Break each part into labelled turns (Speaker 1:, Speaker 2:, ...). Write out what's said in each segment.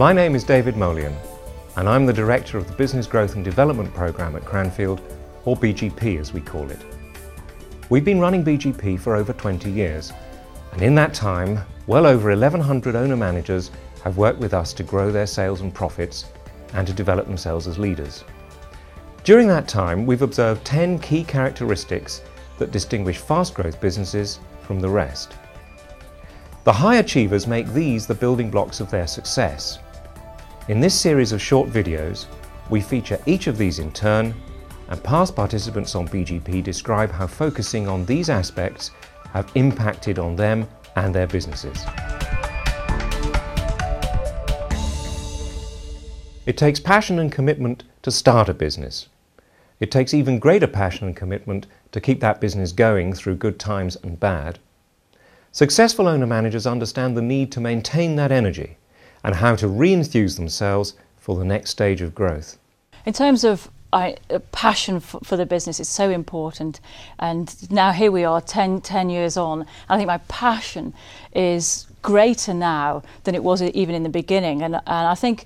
Speaker 1: My name is David Molian, and I'm the Director of the Business Growth and Development Programme at Cranfield, or BGP as we call it. We've been running BGP for over 20 years, and in that time, well over 1,100 owner-managers have worked with us to grow their sales and profits and to develop themselves as leaders. During that time, we've observed 10 key characteristics that distinguish fast-growth businesses from the rest. The high achievers make these the building blocks of their success. In this series of short videos, we feature each of these in turn, and past participants on BGP describe how focusing on these aspects have impacted on them and their businesses. It takes passion and commitment to start a business. It takes even greater passion and commitment to keep that business going through good times and bad. Successful owner-managers understand the need to maintain that energy and how to re-enthuse themselves for the next stage of growth.
Speaker 2: In terms of passion for the business, it's so important, and now here we are 10 years on. I think my passion is greater now than it was even in the beginning, and I think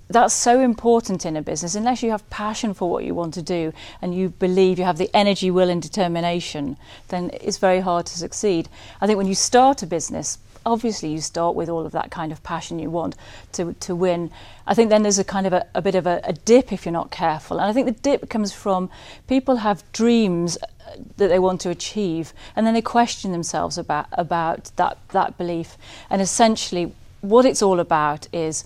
Speaker 2: that's so important in a business. Unless you have passion for what you want to do and you believe you have the energy, will and determination, then it's very hard to succeed. I think when you start a business, obviously you start with all of that kind of passion you want to win. I think then there's a kind of a bit of a dip if you're not careful. And I think the dip comes from people have dreams that they want to achieve, and then they question themselves about that belief. And essentially what it's all about is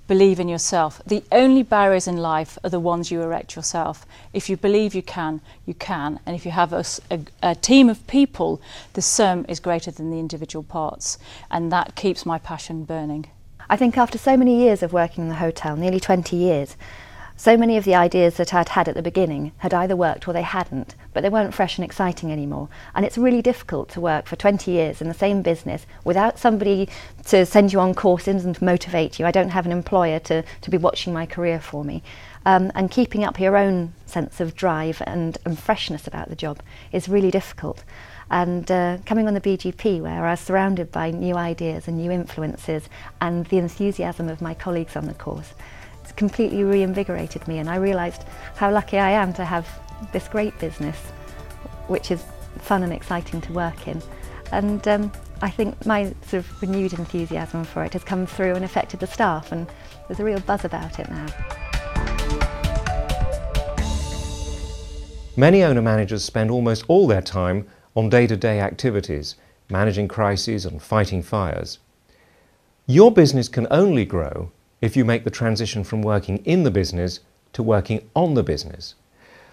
Speaker 2: believe in yourself. The only barriers in life are the ones you erect yourself. If you believe you can, you can. And if you have a team of people, the sum is greater than the individual parts. And that keeps my passion burning.
Speaker 3: I think after so many years of working in the hotel, nearly 20 years, so many of the ideas that I'd had at the beginning had either worked or they hadn't, but they weren't fresh and exciting anymore. And it's really difficult to work for 20 years in the same business without somebody to send you on courses and to motivate you. I don't have an employer to be watching my career for me. And keeping up your own sense of drive and freshness about the job is really difficult. And coming on the BGP, where I was surrounded by new ideas and new influences and the enthusiasm of my colleagues on the course, completely reinvigorated me, and I realised how lucky I am to have this great business, which is fun and exciting to work in. And I think my sort of renewed enthusiasm for it has come through and affected the staff, and there's a real buzz about it now.
Speaker 1: Many owner-managers spend almost all their time on day-to-day activities, managing crises and fighting fires. Your business can only grow if you make the transition from working in the business to working on the business.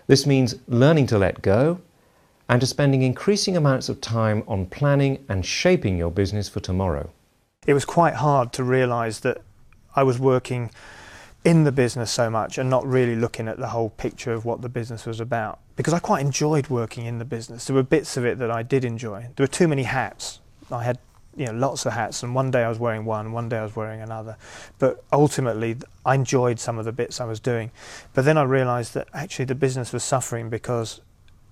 Speaker 1: This means learning to let go and to spending increasing amounts of time on planning and shaping your business for tomorrow.
Speaker 4: It was quite hard to realise that I was working in the business so much and not really looking at the whole picture of what the business was about. Because I quite enjoyed working in the business. There were bits of it that I did enjoy. There were too many hats. I had lots of hats, and one day I was wearing one day I was wearing another. But ultimately, I enjoyed some of the bits I was doing. But then I realised that actually the business was suffering because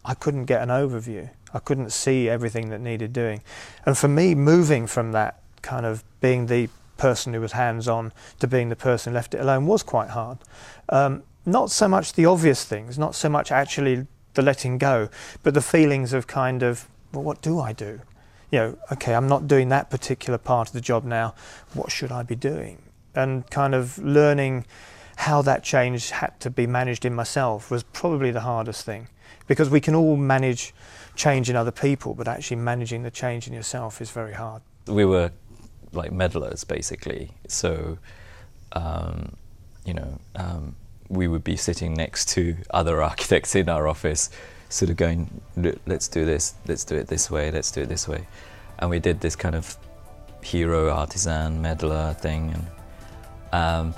Speaker 4: I couldn't get an overview. I couldn't see everything that needed doing. And for me, moving from that kind of being the person who was hands-on to being the person who left it alone was quite hard. Not so much the obvious things, not so much actually the letting go, but the feelings of kind of, well, what do I do? Okay, I'm not doing that particular part of the job now, what should I be doing? And kind of learning how that change had to be managed in myself was probably the hardest thing. Because we can all manage change in other people, but actually managing the change in yourself is very hard.
Speaker 5: We were like meddlers, basically. So, we would be sitting next to other architects in our office, sort of going, let's do this, let's do it this way, let's do it this way. And we did this kind of hero, artisan, meddler thing. And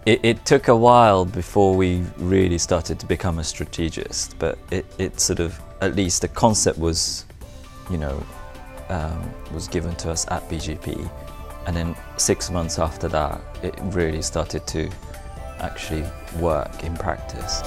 Speaker 5: it took a while before we really started to become a strategist, but it sort of, at least the concept was, was given to us at BGP. And then 6 months after that, it really started to actually work in practice.